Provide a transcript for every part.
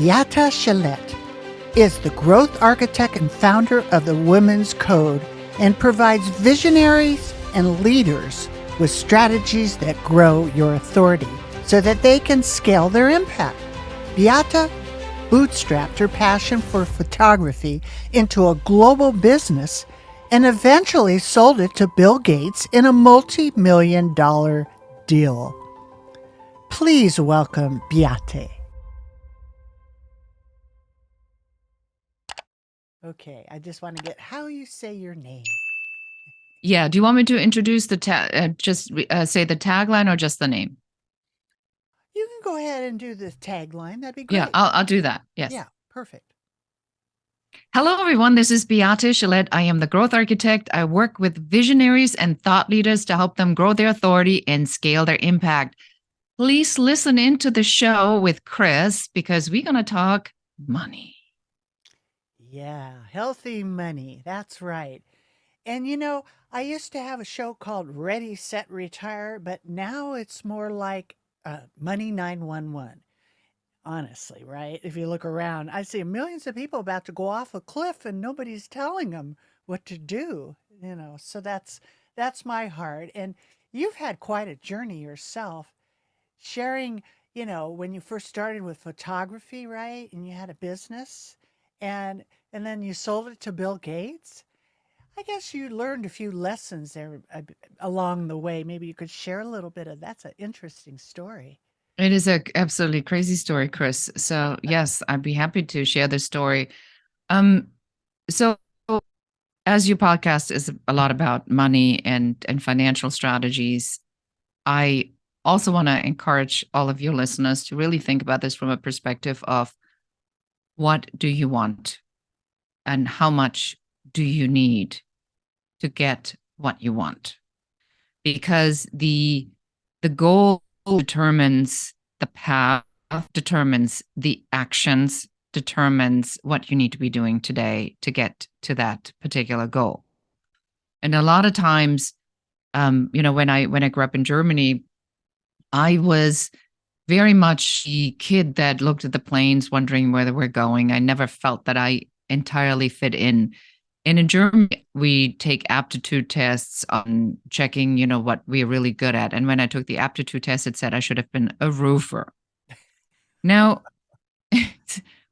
Beate Chelette is the growth architect and founder of the Women's Code and provides visionaries and leaders with strategies that grow your authority so that they can scale their impact. Beate bootstrapped her passion for photography into a global business and eventually sold it to Bill Gates in a multi-million-dollar deal. Please welcome Beate. Okay, I just want to get how you say your name. Yeah. Do you want me to introduce the say the tagline or just the name? You can go ahead and do the tagline. That'd be great. Yeah, I'll do that. Yes. Yeah, perfect. Hello, everyone. This is Beate Chelette. I am the growth architect. I work with visionaries and thought leaders to help them grow their authority and scale their impact. Please listen into the show with Kris because we're going to talk money. Yeah, healthy money. That's right. And I used to have a show called Ready, Set, Retire, but now it's more like Money 911. Honestly, right? If you look around, I see millions of people about to go off a cliff and nobody's telling them what to do, So that's my heart. And you've had quite a journey yourself sharing, when you first started with photography, right? And you had a business and then you sold it to Bill Gates. I guess you learned a few lessons there along the way. Maybe you could share a little bit of that's an interesting story. It is a absolutely crazy story, Kris. So yes, I'd be happy to share the story. So as your podcast is a lot about money and financial strategies, I also want to encourage all of your listeners to really think about this from a perspective of what do you want and how much do you need to get what you want? Because the goal determines the path, determines the actions, determines what you need to be doing today to get to that particular goal. And a lot of times, when I grew up in Germany, I was very much the kid that looked at the planes, wondering where they were going. I never felt that I entirely fit in. And in Germany, we take aptitude tests on checking, what we're really good at. And when I took the aptitude test, it said I should have been a roofer. Now,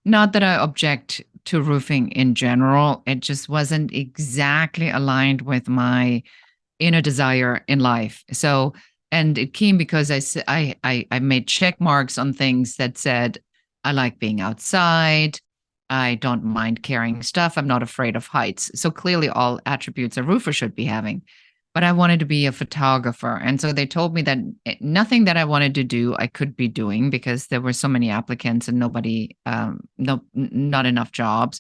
not that I object to roofing in general. It just wasn't exactly aligned with my inner desire in life. So, and it came because I made check marks on things that said, I like being outside. I don't mind carrying stuff. I'm not afraid of heights. So clearly all attributes a roofer should be having. But I wanted to be a photographer. And so they told me that nothing that I wanted to do, I could be doing because there were so many applicants and nobody, not enough jobs.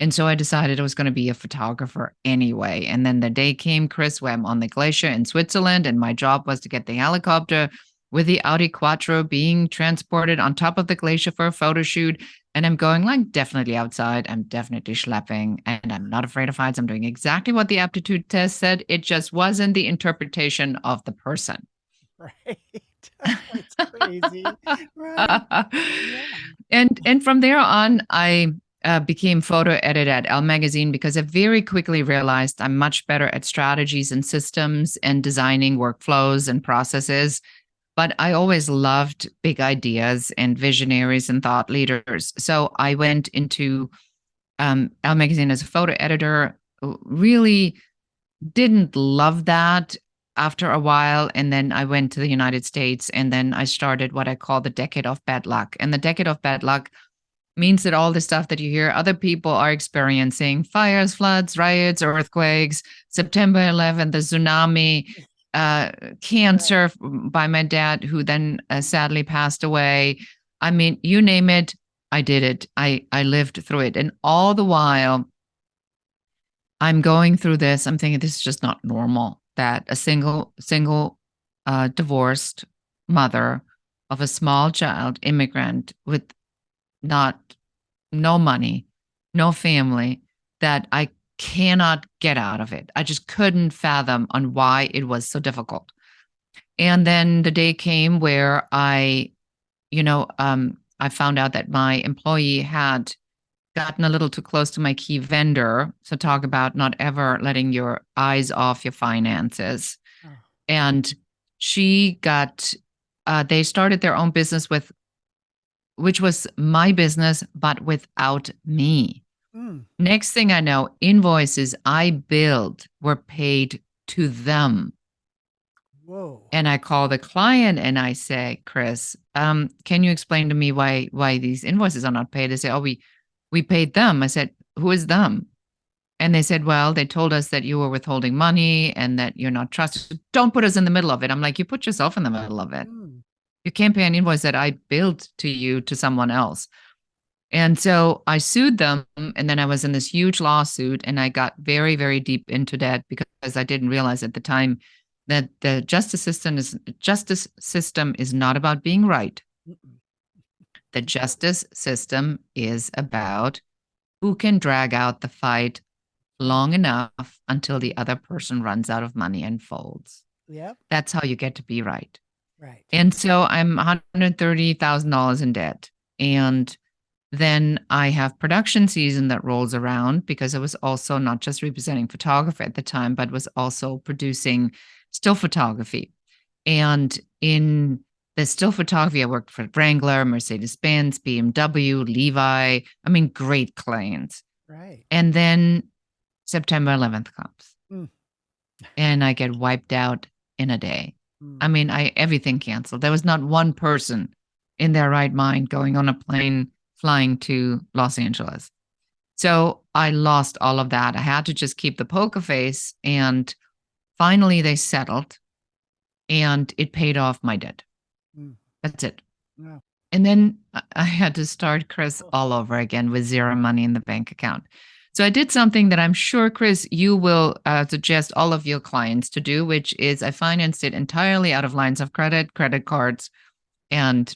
And so I decided I was going to be a photographer anyway. And then the day came, Kris, where I'm on the glacier in Switzerland. And my job was to get the helicopter with the Audi Quattro being transported on top of the glacier for a photo shoot. And I'm going like definitely outside. I'm definitely schlepping and I'm not afraid of heights. I'm doing exactly what the aptitude test said. It just wasn't the interpretation of the person. Right. It's crazy. Right. Yeah. And from there on, I became photo editor at Elle magazine because I very quickly realized I'm much better at strategies and systems and designing workflows and processes. But I always loved big ideas and visionaries and thought leaders. So I went into Elle magazine as a photo editor, really didn't love that after a while. And then I went to the United States and then I started what I call the decade of bad luck. And the decade of bad luck means that all the stuff that you hear other people are experiencing, fires, floods, riots, earthquakes, September 11th, the tsunami, cancer by my dad, who then sadly passed away. I mean, you name it, I did it. I lived through it. And all the while I'm going through this, I'm thinking this is just not normal that a single divorced mother of a small child immigrant with no money, no family, that I cannot get out of it. I just couldn't fathom on why it was so difficult. And then the day came where I I found out that my employee had gotten a little too close to my key vendor. So talk about not ever letting your eyes off your finances. Oh. And she got, they started their own business with, which was my business, but without me. Mm. Next thing I know, invoices I billed were paid to them. Whoa. And I call the client and I say, Kris, can you explain to me why these invoices are not paid? They say, oh, we paid them. I said, who is them? And they said, well, they told us that you were withholding money and that you're not trusted. Don't put us in the middle of it. I'm like, you put yourself in the middle of it. Mm. You can't pay an invoice that I billed to you to someone else. And so I sued them. And then I was in this huge lawsuit and I got very, very deep into that because I didn't realize at the time that the justice system is not about being right. Mm-mm. The justice system is about who can drag out the fight Right. long enough until the other person runs out of money and folds. Yep. That's how you get to be right. Right. And so I'm $130,000 in debt. And then I have production season that rolls around because I was also not just representing photography at the time, but was also producing still photography. And in the still photography, I worked for Wrangler, Mercedes-Benz, BMW, Levi. I mean, great clients. Right. And then September 11th comes Mm. and I get wiped out in a day. I Mm. mean, everything canceled. There was not one person in their right mind going on a plane flying to Los Angeles. So I lost all of that. I had to just keep the poker face. And finally, they settled and it paid off my debt. Mm. That's it. Yeah. And then I had to start, Kris, Oh. all over again with zero money in the bank account. So I did something that I'm sure, Kris, you will suggest all of your clients to do, which is I financed it entirely out of lines of credit, credit cards, and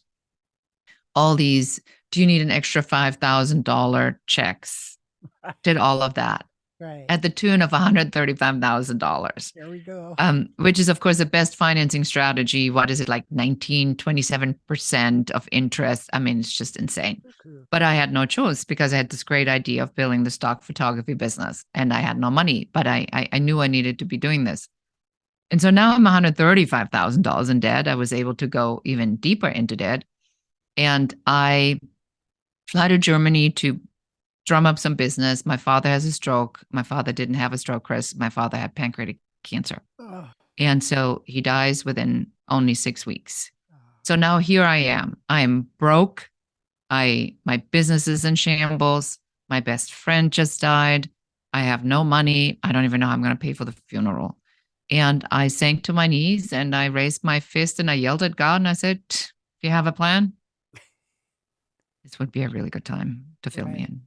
all these. Do you need an extra $5,000 checks? Did all of that Right. at the tune of $135,000. There we go. Which is, of course, the best financing strategy. What is it, like 19, 27% of interest? I mean, it's just insane. Cuckoo. But I had no choice because I had this great idea of building the stock photography business and I had no money, but I knew I needed to be doing this. And so now I'm $135,000 in debt. I was able to go even deeper into debt. And I fly to Germany to drum up some business. My father has a stroke. My father didn't have a stroke, Kris. My father had pancreatic cancer. Oh. And so he dies within only 6 weeks. Oh. So now here I am. I am broke. My business is in shambles. My best friend just died. I have no money. I don't even know how I'm going to pay for the funeral. And I sank to my knees and I raised my fist and I yelled at God and I said, "Do you have a plan? This would be a really good time to fill me Right. in."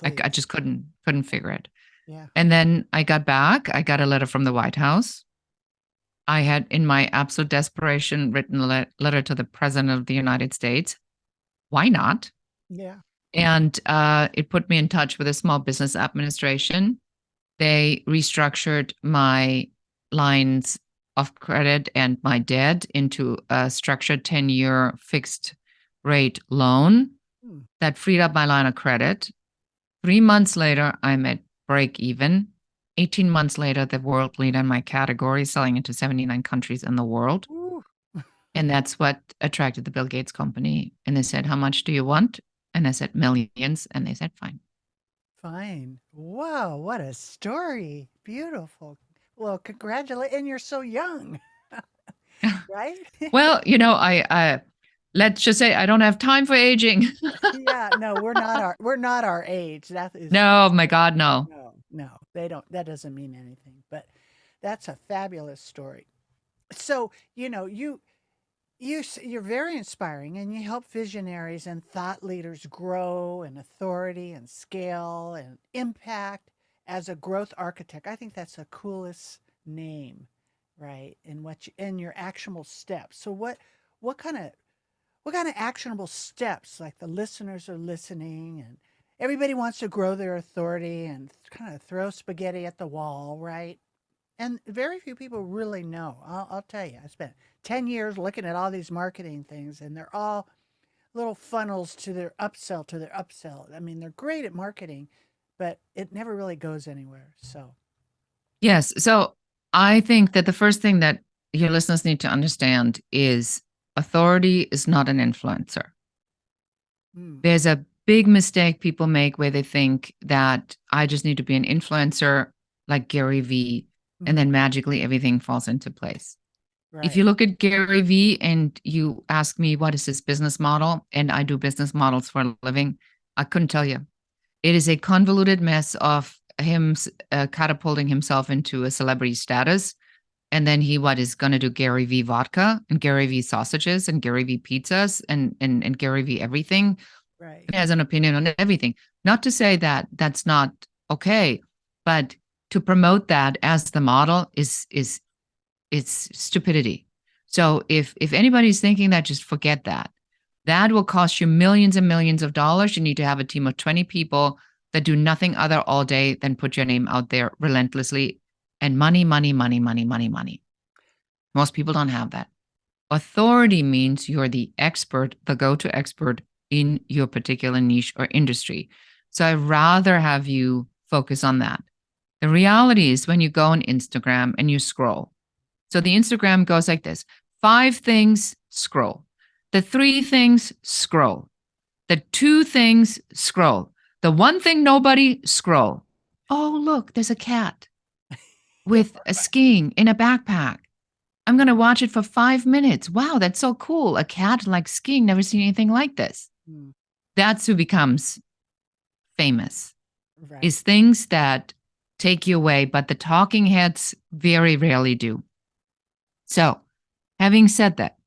I Please. just couldn't figure it. Yeah. And then I got back. I got a letter from the White House. I had, in my absolute desperation, written a letter to the President of the United States. Why not? Yeah. And it put me in touch with a small business administration. They restructured my lines of credit and my debt into a structured 10-year fixed rate loan Mm. that freed up my line of credit. 3 months later, I'm at break even. 18 months later, the world leader in my category, selling into 79 countries in the world. Ooh. And that's what attracted the Bill Gates company. And they said, how much do you want? And I said, millions. And they said, fine. Fine. Wow, what a story. Beautiful. Well, congratulate and you're so young, right? Well, let's just say I don't have time for aging. Yeah, no, we're not our age. That is No, my God, no. no, no. They don't that doesn't mean anything. But that's a fabulous story. So, you're very inspiring and you help visionaries and thought leaders grow in authority and scale and impact as a growth architect. I think that's the coolest name, right? And in your actionable steps. So what kind of actionable steps, like the listeners are listening and everybody wants to grow their authority and kind of throw spaghetti at the wall, right? And very few people really know. I'll tell you, I spent 10 years looking at all these marketing things, and they're all little funnels to their upsell to their upsell. I mean, they're great at marketing, but it never really goes anywhere. So, Yes. So I think that the first thing that your listeners need to understand is authority is not an influencer. mm, There's a big mistake people make where they think that I just need to be an influencer like Gary Vee, and mhm, then magically everything falls into place. If right, you look at Gary Vee and you ask me what is his business model, and I do business models for a living, I couldn't tell you. It is a convoluted mess of him catapulting himself into a celebrity status. And then he what is going to do Gary V vodka and Gary V sausages and Gary V pizzas and Gary V everything. right. He has an opinion on everything. Not to say that that's not okay, but to promote that as the model is it's stupidity. So if anybody's thinking that, just forget that. That will cost you millions and millions of dollars. You need to have a team of 20 people that do nothing other all day than put your name out there relentlessly. And money, money, money, money, money, money. Most people don't have that. Authority means you're the expert, the go to expert in your particular niche or industry. So I'd rather have you focus on that. The reality is when you go on Instagram and you scroll, so the Instagram goes like this: 5 things, scroll. The 3 things, scroll. The 2 things, scroll. The one thing nobody, scroll. Oh, look, there's a cat with a skiing in a backpack. I'm going to watch it for 5 minutes. Wow, that's so cool. A cat like skiing, never seen anything like this. Mm, That's who becomes famous, right, is things that take you away, but the talking heads very rarely do. So, having said that,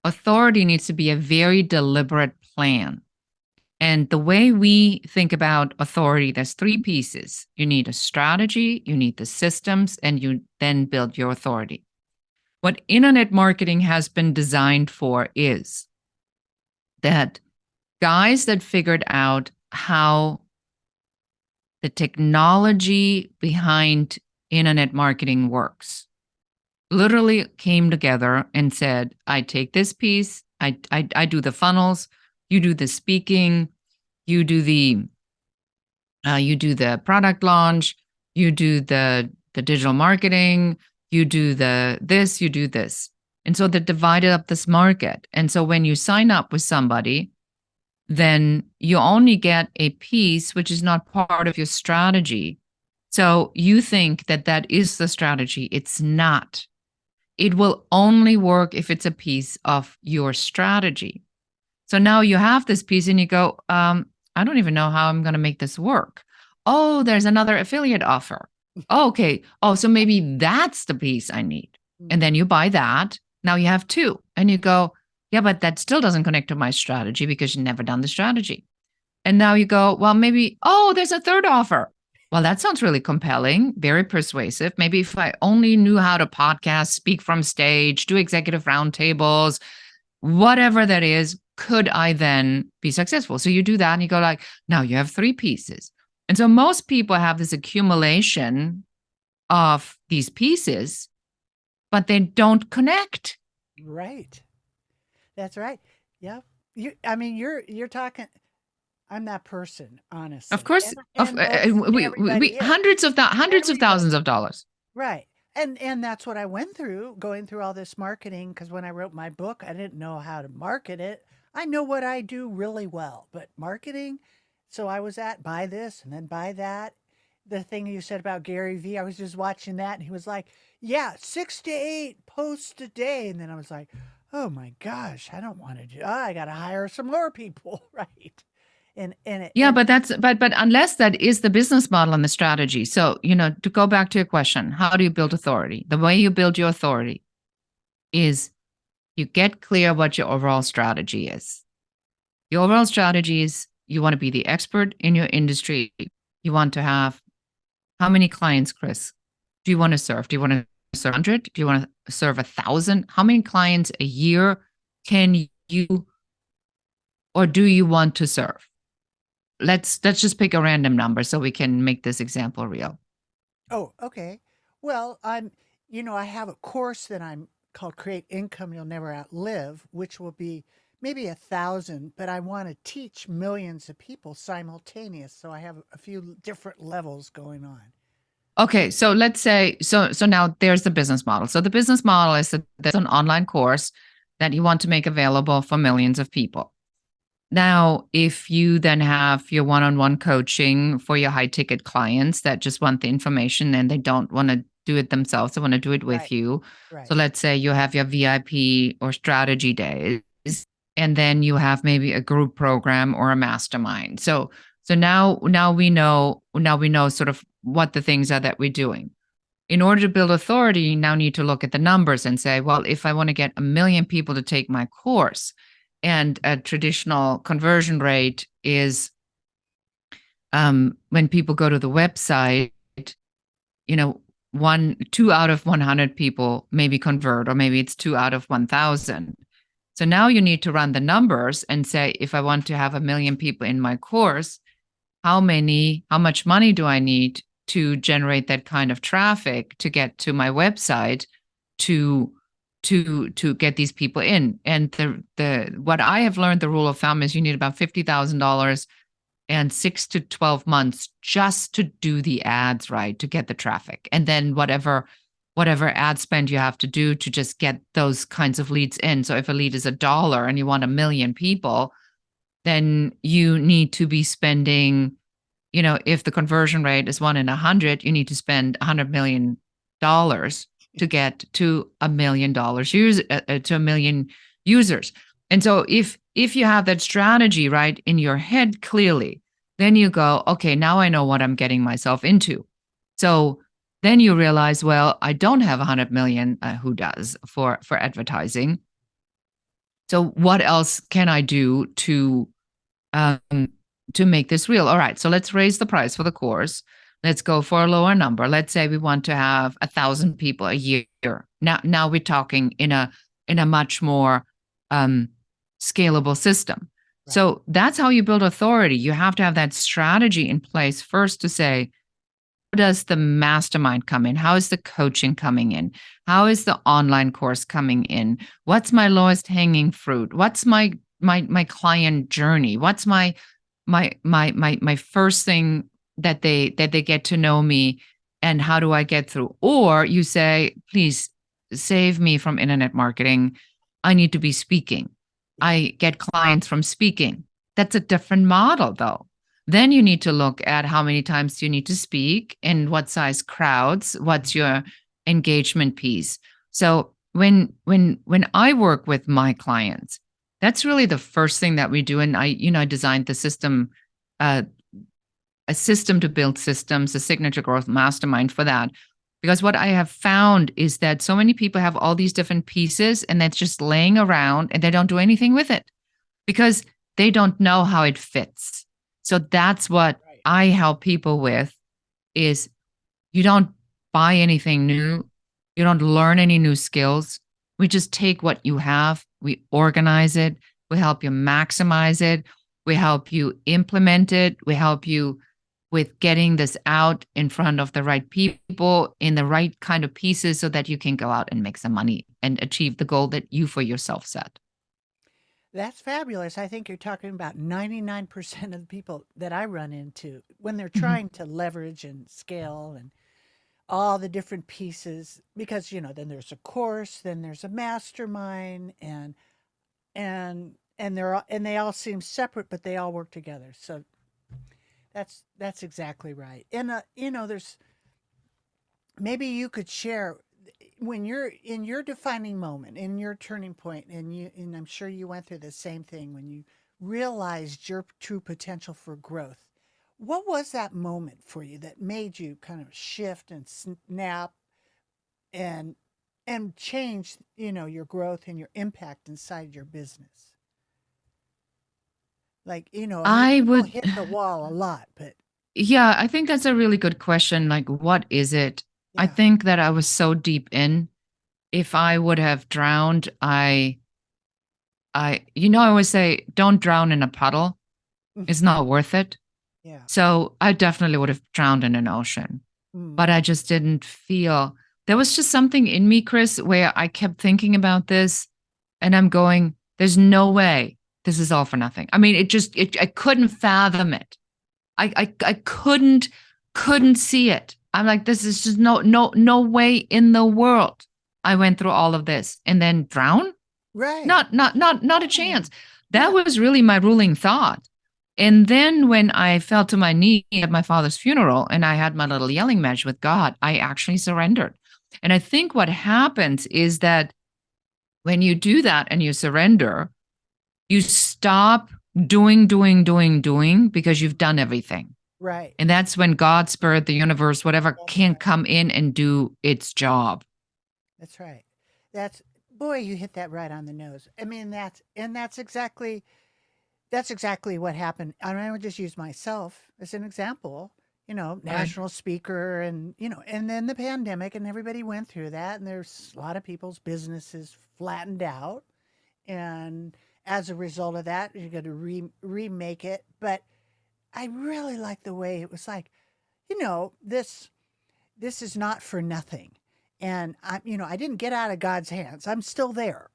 authority needs to be a very deliberate plan. And the way we think about authority, there's 3 pieces. You need a strategy, you need the systems, and you then build your authority. What internet marketing has been designed for is that guys that figured out how the technology behind internet marketing works literally came together and said, I take this piece, I do the funnels, you do the speaking, you do the you do the product launch, you do the digital marketing, you do the this, you do this. And so they divided up this market. And so when you sign up with somebody, then you only get a piece which is not part of your strategy. So you think that that is the strategy. It's not. It will only work if it's a piece of your strategy. So now you have this piece and you go, I don't even know how I'm going to make this work. Oh, there's another affiliate offer. Oh, okay. Oh, so maybe that's the piece I need. And mm, then you buy that. Now you have 2. And you go, yeah, but that still doesn't connect to my strategy because you've never done the strategy. And now you go, well, maybe, oh, there's a third offer. Well, that sounds really compelling, very persuasive. Maybe if I only knew how to podcast, speak from stage, do executive roundtables, whatever that is, could I then be successful? So you do that and you go like, now you have 3 pieces. And so most people have this accumulation of these pieces, but they don't connect. right. That's right. Yep. I mean, you're talking. I'm that person, Of honestly, course, and most we everybody is. hundreds of Everybody. thousands of dollars. Right. And that's what I went through, going through all this marketing, because when I wrote my book, I didn't know how to market it. I know what I do really well, but marketing, so I was at buy this and then buy that. The thing you said about Gary Vee, I was just watching that and he was like, yeah, 6 to 8 posts a day. And then I was like, oh my gosh, I don't want to do, I got to hire some more people. Right. Yeah, And but that's but unless that is the business model and the strategy. So, to go back to your question, how do you build authority? The way you build your authority is you get clear what your overall strategy is. Your overall strategy is you want to be the expert in your industry. You want to have how many clients, Chris? Do you want to serve? Do you want to serve 100? Do you want to serve 1,000? How many clients a year can you or do you want to serve? Let's just pick a random number so we can make this example real. oh, okay. Well, I have a course that I'm called Create Income You'll Never Outlive, which will be maybe 1,000, but I want to teach millions of people simultaneous. So I have a few different levels going on. Okay, so let's say so now there's the business model. So the business model is that there's an online course that you want to make available for millions of people. Now, if you then have your one-on-one coaching for your high ticket clients that just want the information and they don't want to do it themselves, they want to do it with Right, you. So right. let's say you have your VIP or strategy days, and then you have maybe a group program or a mastermind. So now we know sort of what the things are that we're doing. In order to build authority, you now need to look at the numbers and say, well, if I want to get 1 million people to take my course, and a traditional conversion rate is when people go to the website, you know, 2 out of 100 people maybe convert, or maybe it's 2 out of 1,000. So now you need to run the numbers and say, if I want to have 1 million people in my course, how much money do I need to generate that kind of traffic to get to my website to to get these people in? And the what I have learned, the rule of thumb is you need about $50,000 and 6 to 12 months just to do the ads right, to get the traffic, and then whatever ad spend you have to do to just get those kinds of leads in. So if a lead is $1 and you want 1 million people, then you need to be spending, if the conversion rate is 1 in 100, you need to spend $100 million to get to $1 million to 1 million users. And so if you have that strategy right in your head clearly, then you go, okay, now I know what I'm getting myself into. So then you realize, well, I don't have 100 million. Who does for advertising? So what else can I do um, to make this real? All right, so let's raise the price for the course. Let's go for a lower number. Let's say we want to have 1,000 people a year. Now we're talking in a much more scalable system. Right. So that's how you build authority. You have to have that strategy in place first to say, how does the mastermind come in? How is the coaching coming in? How is the online course coming in? What's my lowest hanging fruit? What's my client journey? What's my first thing that they get to know me, and how do I get through? Or you say, please save me from internet marketing. I need to be speaking. Yeah. I get clients from speaking. That's a different model though. Then you need to look at how many times you need to speak and what size crowds, what's your engagement piece. So when I work with my clients, that's really the first thing that we do. And I designed the system, a system to build systems, a signature growth mastermind for that. Because what I have found is that so many people have all these different pieces and that's just laying around and they don't do anything with it because they don't know how it fits. So that's what Right. I help people with is you don't buy anything new. You don't learn any new skills. We just take what you have, we organize it, we help you maximize it, we help you implement it, we help you with getting this out in front of the right people in the right kind of pieces so that you can go out and make some money and achieve the goal that you for yourself set. That's fabulous. I think you're talking about 99% of the people that I run into when they're Mhm. trying to leverage and scale and all the different pieces because then there's a course, then there's a mastermind and they all seem separate but they all work together. So that's exactly right. And there's maybe you could share when you're in your defining moment, in your turning point, and I'm sure you went through the same thing when you realized your true potential for growth. What was that moment for you that made you kind of shift and snap and change, your growth and your impact inside your business? Like, I mean, I people would, hit the wall a lot, but yeah, I think that's a really good question. Like, what is it? I yeah. think that I was so deep in. If I would have drowned, I always say, don't drown in a puddle. It's Mhm. not worth it. Yeah. So I definitely would have drowned in an ocean, Mm. but I just didn't feel there was just something in me, Kris, where I kept thinking about this and I'm going, there's no way this is all for nothing. I mean, I couldn't fathom it. I couldn't see it. I'm like, this is just no way in the world I went through all of this and then drown. Right. Not a No. chance. That Yeah. was really my ruling thought. And then when I fell to my knee at my father's funeral and I had my little yelling match with God, I actually surrendered. And I think what happens is that when you do that and you surrender, you stop doing because you've done everything. Right. And that's when God, spirit, the universe, whatever That's can right. come in and do its job. That's right. That's boy, you hit that right on the nose. I mean, that's exactly what happened. And I would just use myself as an example. Right. National speaker, and and then the pandemic, and everybody went through that, and there's a lot of people's businesses flattened out, and as a result of that, you're going to remake it. But I really like the way it was like, this is not for nothing. And I didn't get out of God's hands. I'm still there,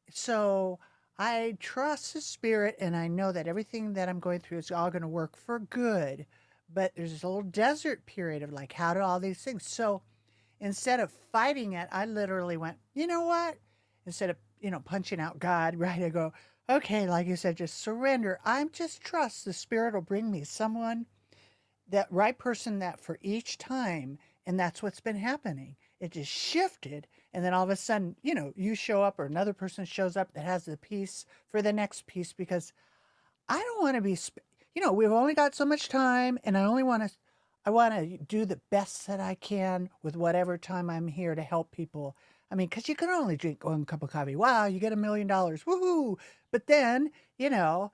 so I trust the spirit, and I know that everything that I'm going through is all going to work for good. But there's this little desert period of like, how do all these things? So instead of fighting it, I literally went, you know what? Instead of, punching out God, right? I go, okay, like you said, just surrender. I'm just trust the spirit will bring me someone, that right person, that for each time. And that's what's been happening. It just shifted. And then all of a sudden, you show up or another person shows up that has the piece for the next piece, because I don't want to be, we've only got so much time, and I want to do the best that I can with whatever time I'm here to help people. I mean, because you can only drink one cup of coffee. Wow, you get $1 million. Woohoo. But then, you know,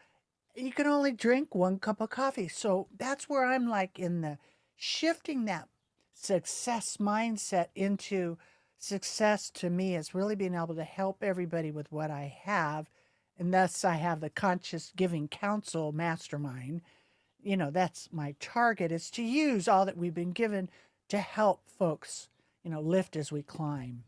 you can only drink one cup of coffee. So that's where I'm like in the shifting that success mindset into success. To me is really being able to help everybody with what I have. And thus I have the Conscious Giving Council mastermind. That's my target, is to use all that we've been given to help folks, lift as we climb.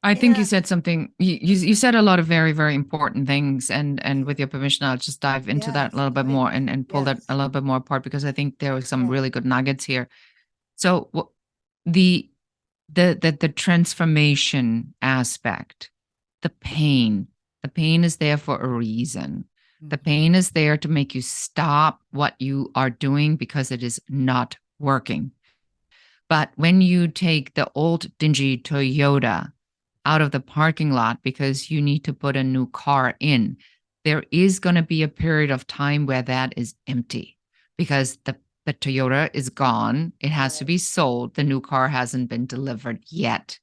I think you And said something. You said a lot of very very important things, and yeah, with your permission, I'll just dive into that a yes, little bit more please. and pull that a Yes. little bit more apart because I think there were some Yeah. really good nuggets here. So the the transformation aspect, the pain is there for a reason. The Hmm. pain is there to make you stop what you are doing because it is not working. But when you take the old dingy Toyota out of the parking lot because you need to put a new car in, there is going to be a period of time where that is empty because the Toyota is gone. It has to Right. be sold. The new car hasn't been delivered yet.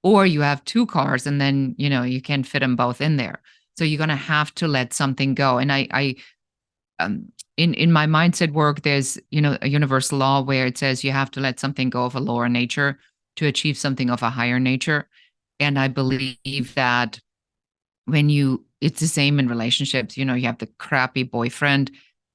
Or you have two cars and then, you can't fit them both in there. So you're going to have to let something go. And um, in my mindset work, there's a universal law where it says you have to let something go of a lower nature to achieve something of a higher nature, and I believe that it's the same in relationships. You have the crappy boyfriend,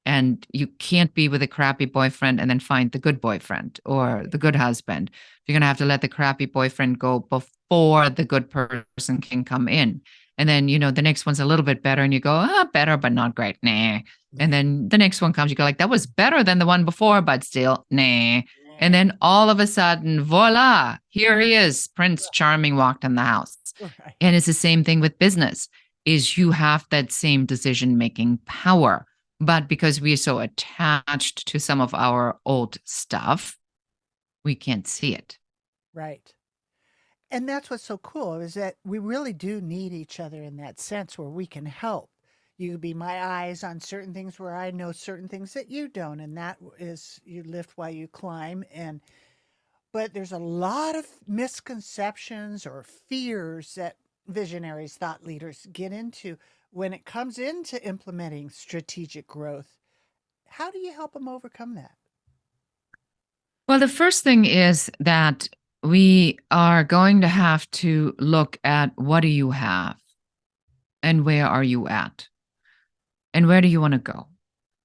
and you can't be with a crappy boyfriend and then find the good boyfriend or Right. the good husband. You're going to have to let the crappy boyfriend go before the good person can come in. And then, the next one's a little bit better, and you go, better, but not great. Nah. And Nah. then the next one comes, you go like, that was better than the one before, but still, nah. And Nah. then all of a sudden, voila, here he is. Prince Charming walked in the house. Right. And it's the same thing with business, is you have that same decision making power. But because we are so attached to some of our old stuff, we can't see it. Right. And that's what's so cool, is that we really do need each other in that sense, where we can help. You could be my eyes on certain things where I know certain things that you don't, and that is, you lift while you climb. And but there's a lot of misconceptions or fears that visionaries, thought leaders get into when it comes into implementing strategic growth. How do you help them overcome that? Well, the first thing is that we are going to have to look at what do you have and where are you at and where do you want to go?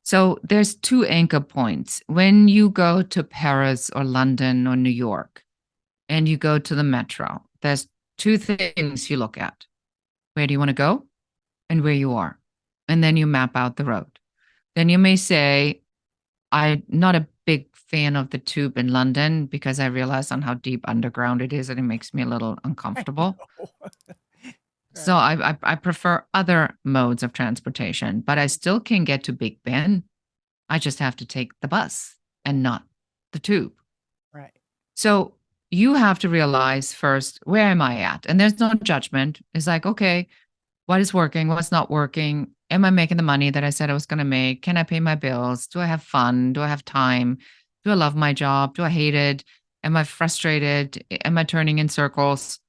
So there's two anchor points. When you go to Paris or London or New York and you go to the metro, there's two things you look at. Where do you want to go? and where you are. And then you map out the road. Then you may say, I'm not a big fan of the tube in London because I realize on how deep underground it is and it makes me a little I uncomfortable. know. So Right. I prefer other modes of transportation, but I still can get to Big Ben. I just have to take the bus and not the tube. Right. So you have to realize first, where am I at? And there's no judgment. It's like, okay, what is working? What's not working? Am I making the money that I said I was going to make? Can I pay my bills? Do I have fun? Do I have time? Do I love my job? Do I hate it? Am I frustrated? Am I turning in circles?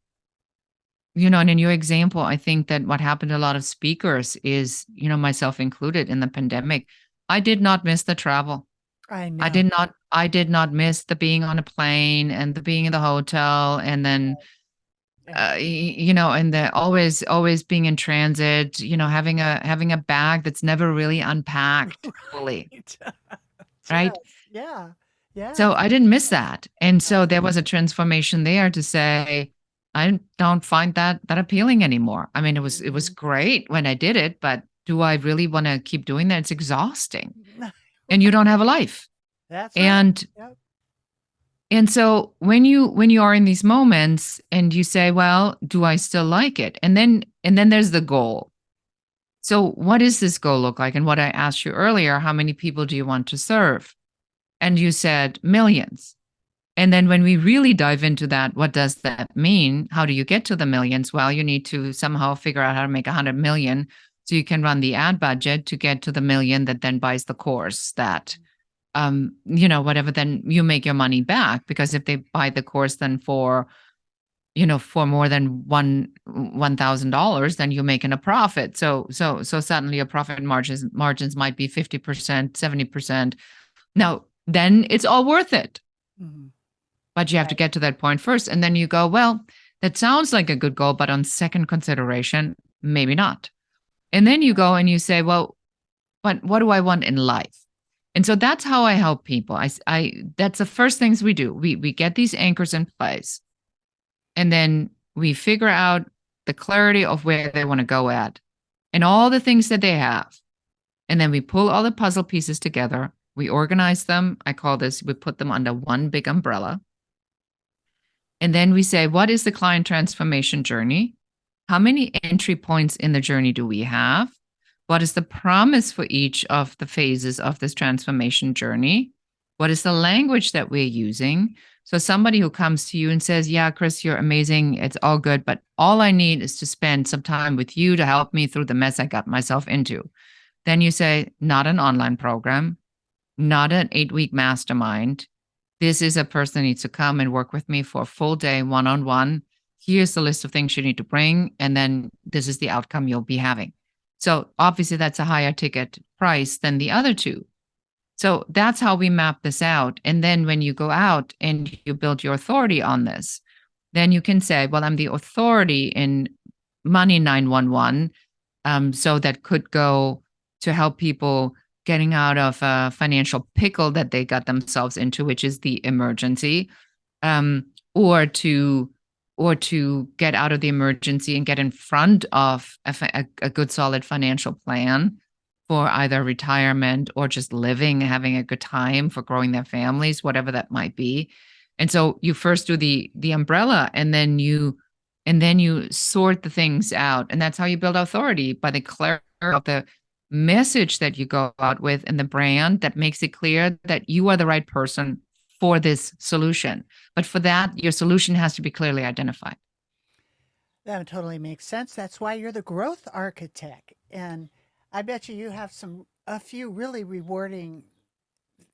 And in your example, I think that what happened to a lot of speakers is, myself included in the pandemic, I did not miss the travel. I I know. did not I did not miss the being on a plane and the being in the hotel and then Yeah. and the always being in transit, having a bag that's never really unpacked fully, Right. right? Yes. Yeah. So Yes. I didn't miss that. And so Right. there was a transformation there to say, I don't find that appealing anymore. I mean, it was Mhm. great when I did it, but do I really want to keep doing that? It's exhausting. And you Right. don't have a life. That's right. And Yep. and so when you are in these moments and you say, well, do I still like it? And then there's the goal. So what does this goal look like? And what I asked you earlier, how many people do you want to serve? And you said millions. And then when we really dive into that, what does that mean? How do you get to the millions? Well, you need to somehow figure out how to make 100 million so you can run the ad budget to get to the million that then buys the course that whatever, then you make your money back because if they buy the course then for more than $1,000, then you're making a profit. So suddenly your profit margins might be 50%, 70%. Now, then it's all worth it. Mhm. But you have to Right. get to that point first. And then you go, well, that sounds like a good goal, but on second consideration, maybe not. And then you go and you say, well, but what do I want in life? And so that's how I help people. That's the first things we do. We get these anchors in place, and then we figure out the clarity of where they want to go at, and all the things that they have, and then we pull all the puzzle pieces together. We organize them. I call this. We put them under one big umbrella, and then we say, what is the client transformation journey? How many entry points in the journey do we have? What is the promise for each of the phases of this transformation journey? What is the language that we're using? So, somebody who comes to you and says, yeah, Kris, you're amazing. It's all good. But all I need is to spend some time with you to help me through the mess I got myself into. Then you say, not an online program, not an 8-week mastermind. This is a person that needs to come and work with me for a full day, one on one. Here's the list of things you need to bring. And then this is the outcome you'll be having. So obviously, that's a higher ticket price than the other two. So that's how we map this out. And then when you go out and you build your authority on this, then you can say, well, I'm the authority in Money 911. So that could go to help people getting out of a financial pickle that they got themselves into, which is the emergency, um, or to or to get out of the emergency and get in front of a good solid financial plan for either retirement or just living, having a good time for growing their families, whatever that might be. And so you first do the umbrella, and then you sort the things out, and that's how you build authority, by the clarity of the message that you go out with and the brand that makes it clear that you are the right person for this solution. But for that, your solution has to be clearly identified. That totally makes sense. That's why you're the growth architect. And I bet you have a few really rewarding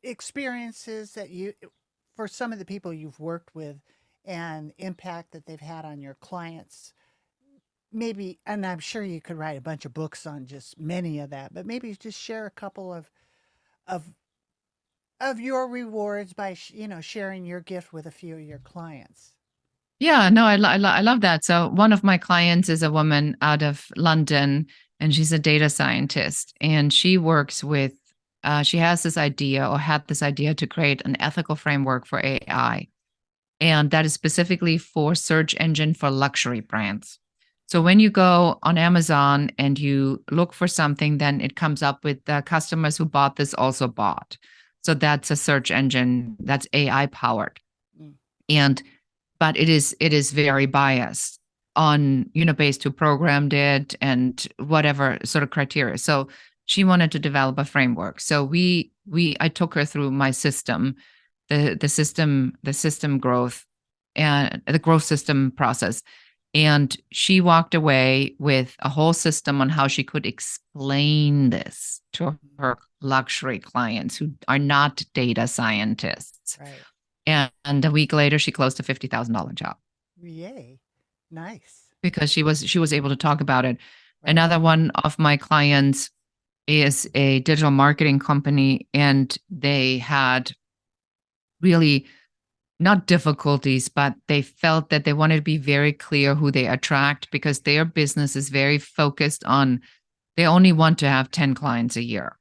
experiences that for some of the people you've worked with and impact that they've had on your clients. Maybe, and I'm sure you could write a bunch of books on just many of that, but maybe just share a couple of of your rewards by sharing your gift with a few of your clients. Yeah, no, I love that. So one of my clients is a woman out of London, and she's a data scientist, and she works with. She has this idea, or had this idea, to create an ethical framework for AI, and that is specifically for search engine for luxury brands. So when you go on Amazon and you look for something, then it comes up with the customers who bought this also bought. So that's a search engine that's AI powered. Mm. And but it is very biased on, based who programmed it and whatever sort of criteria. So she wanted to develop a framework. So I took her through my system, the system growth and the growth system process. And she walked away with a whole system on how she could explain this to her luxury clients who are not data scientists. Right. And a week later, she closed a $50,000 job Yay. Nice. because she was able to talk about it. Right. Another one of my clients is a digital marketing company, and they had really not difficulties, but they felt that they wanted to be very clear who they attract because their business is very focused on they only want to have 10 clients a year,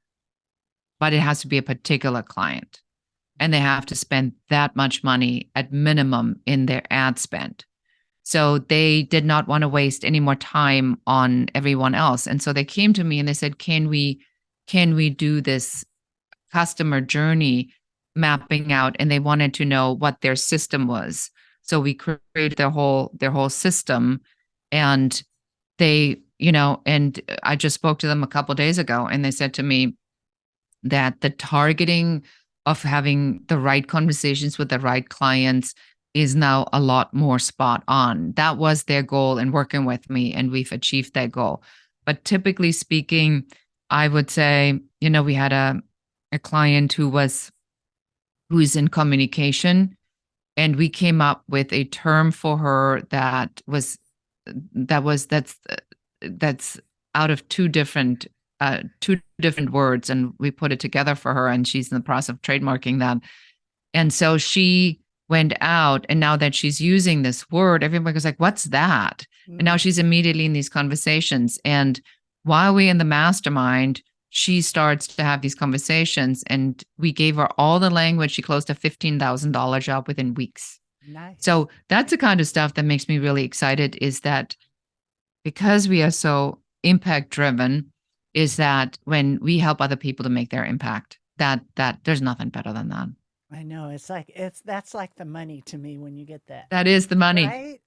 but it has to be a particular client. And they have to spend that much money at minimum in their ad spend. So they did not want to waste any more time on everyone else. And so they came to me and they said, can we do this customer journey mapping out? And they wanted to know what their system was. So we created their whole system. And and I just spoke to them a couple of days ago, and they said to me that the targeting of having the right conversations with the right clients is now a lot more spot on. That was their goal in working with me, and we've achieved that goal. But typically speaking, I would say, we had a client who's in communication, and we came up with a term for her that's out of two different words, and we put it together for her, and she's in the process of trademarking that. And so she went out, and now that she's using this word, everybody goes like, what's that? And now Mm. she's immediately in these conversations. And while we in the mastermind, she starts to have these conversations, and we gave her all the language. She closed a $15,000 job within weeks. Nice. So that's the kind of stuff that makes me really excited, is that because we are so impact driven, is that when we help other people to make their impact, that there's nothing better than that. I know. That's like the money to me when you get that. That is the money. Right?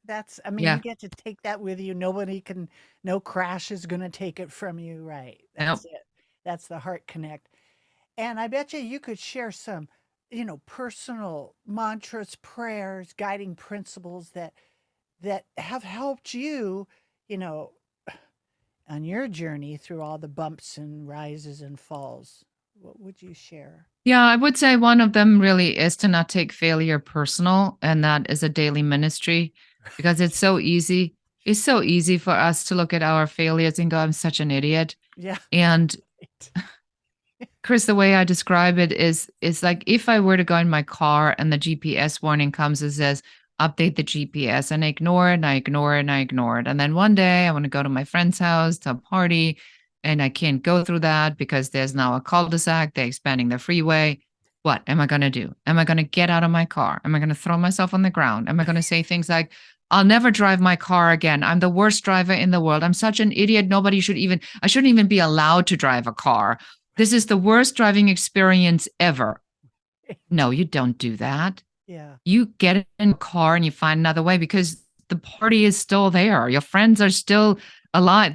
I mean, Yeah. you get to take that with you. No crash is going to take it from you. Right. Nope. That's it. That's the heart connect. And I bet you could share some, personal mantras, prayers, guiding principles that have helped you, you know, on your journey through all the bumps and rises and falls. What would you share? Yeah, I would say one of them really is to not take failure personal, and that is a daily ministry, because it's so easy. It's so easy for us to look at our failures and go, I'm such an idiot. Yeah. And Right. Chris, the way I describe it is like if I were to go in my car and the GPS warning comes and says, update the GPS, and I ignore it and I ignore it and I ignore it. And then one day I want to go to my friend's house to a party, and I can't go through that because there's now a cul-de-sac, they're expanding the freeway. What am I going to do? Am I going to get out of my car? Am I going to throw myself on the ground? Am I going to say things like, I'll never drive my car again. I'm the worst driver in the world. I'm such an idiot. I shouldn't even be allowed to drive a car. This is the worst driving experience ever. No, you don't do that. Yeah. You get in a car and you find another way, because the party is still there. Your friends are still alive.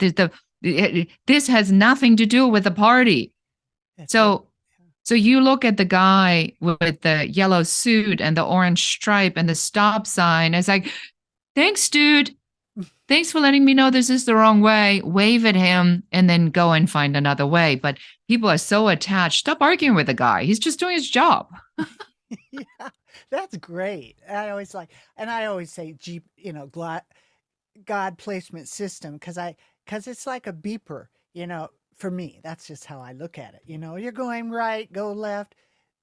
This has nothing to do with the party. That's it. So, so you look at the guy with the yellow suit and the orange stripe and the stop sign. It's like, thanks, dude. Thanks for letting me know this is the wrong way. Wave at him and then go and find another way. But people are so attached. Stop arguing with the guy. He's just doing his job. Yeah. That's great. I always say God placement system because it's like a beeper, for me. That's just how I look at it. You're going right, go left.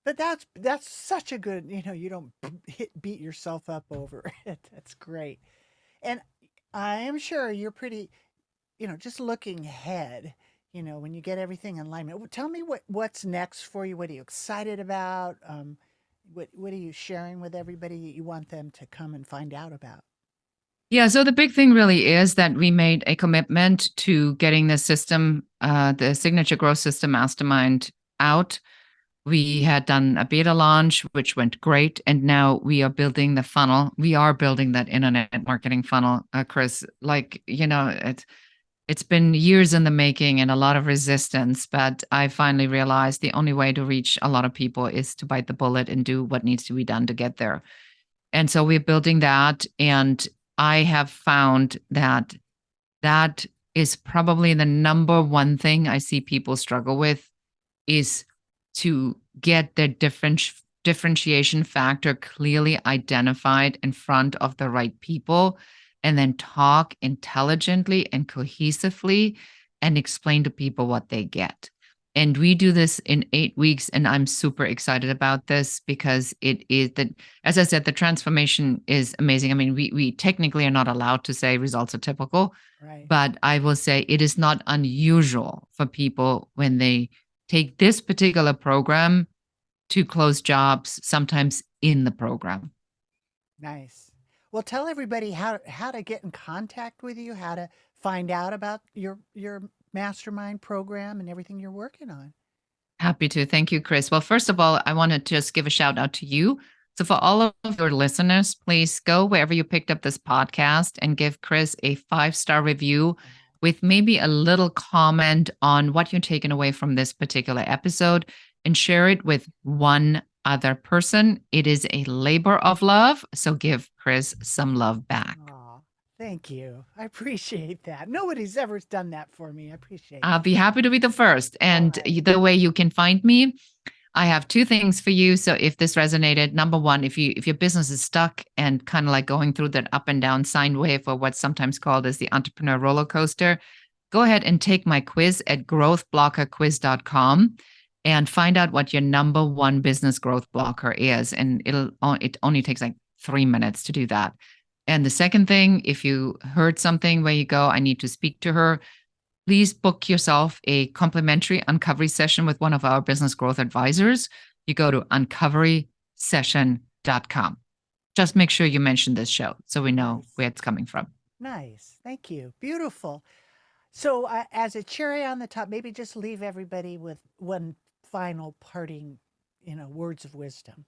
But that's such a good, you don't beat yourself up over it. That's great. And I am sure you're pretty, just looking ahead, when you get everything in alignment. Tell me what's next for you. What are you excited about? What are you sharing with everybody that you want them to come and find out about? Yeah, so the big thing really is that we made a commitment to getting the system, the Signature Growth System Mastermind out. We had done a beta launch, which went great. And now we are building the funnel. We are building that internet marketing funnel, Kris. Like, it's been years in the making and a lot of resistance, but I finally realized the only way to reach a lot of people is to bite the bullet and do what needs to be done to get there. And so we're building that. And I have found that that is probably the number one thing I see people struggle with is to get their differentiation factor clearly identified in front of the right people and then talk intelligently and cohesively and explain to people what they get. And we do this in 8 weeks. And I'm super excited about this because it is that, as I said, the transformation is amazing. I mean, we technically are not allowed to say results are typical, Right. but I will say it is not unusual for people when they take this particular program to close jobs, sometimes in the program. Nice. Well, tell everybody how to get in contact with you, how to find out about your mastermind program and everything you're working on. Happy to. Thank you, Kris. Well, first of all, I want to just give a shout out to you. So, for all of your listeners, please go wherever you picked up this podcast and give Kris a 5-star review with maybe a little comment on what you're taking away from this particular episode and share it with one other person. It is a labor of love. So, give Kris some love back. Aw, thank you. I appreciate that. Nobody's ever done that for me. I appreciate I'll that. be happy to be the first. And right. the way you can find me, I have 2 things for you. So if this resonated, number one, if your business is stuck and kind of like going through that up and down sine wave, or what's sometimes called as the entrepreneur roller coaster, go ahead and take my quiz at growthblockerquiz.com and find out what your number one business growth blocker is. And it only takes like 3 minutes to do that. And the second thing, if you heard something where you go, I need to speak to her, please book yourself a complimentary uncovery session with one of our business growth advisors. You go to uncoverysession.com. Just make sure you mention this show so we know Nice. where it's coming from. Nice. Thank you. Beautiful. So, as a cherry on the top, maybe just leave everybody with one final parting, words of wisdom.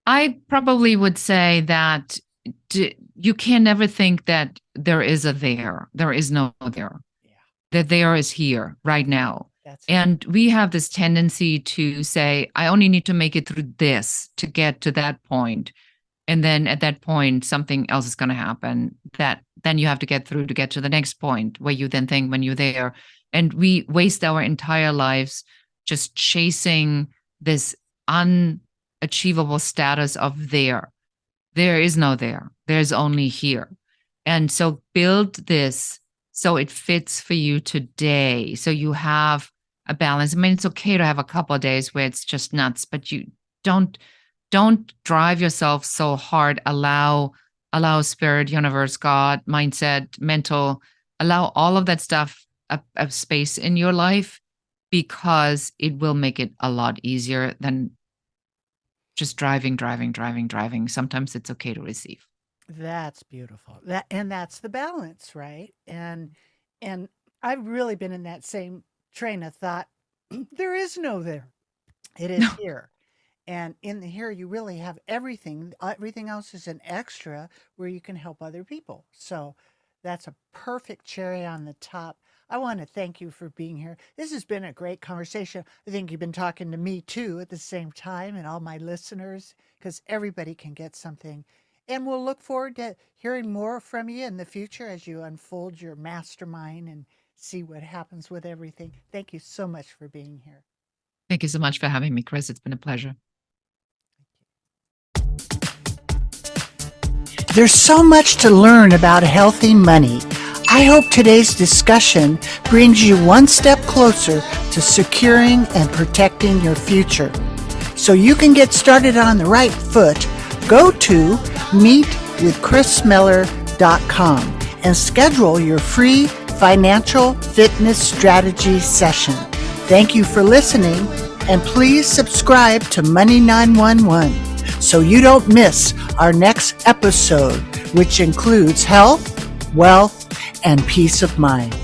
I probably would say that you can never think that there is a there. There is no there. Yeah. The there is here right now. That's And we have this tendency to say, I only need to make it through this to get to that point. And then at that point, something else is going to happen that then you have to get through to get to the next point where you then think when you're there. And we waste our entire lives just chasing this unachievable status of there. There is no there. There's only here. And so build this so it fits for you today. So you have a balance. I mean, it's okay to have a couple of days where it's just nuts, but you don't drive yourself so hard. Allow spirit, universe, God, mindset, mental, allow all of that stuff a space in your life, because it will make it a lot easier than just driving. Sometimes it's okay to receive. That's beautiful. That's the balance, right? And I've really been in that same train of thought. There is no there. It is here. And in the here, you really have everything. Everything else is an extra where you can help other people. So that's a perfect cherry on the top. I want to thank you for being here. This has been a great conversation. I think you've been talking to me too at the same time, and all my listeners, because everybody can get something. And we'll look forward to hearing more from you in the future as you unfold your mastermind and see what happens with everything. Thank you so much for being here. Thank you so much for having me, Kris. It's been a pleasure. There's so much to learn about healthy money. I hope today's discussion brings you one step closer to securing and protecting your future. So you can get started on the right foot, go to meetwithchrismeller.com and schedule your free financial fitness strategy session. Thank you for listening, and please subscribe to Money 911 so you don't miss our next episode, which includes health, wealth, and peace of mind.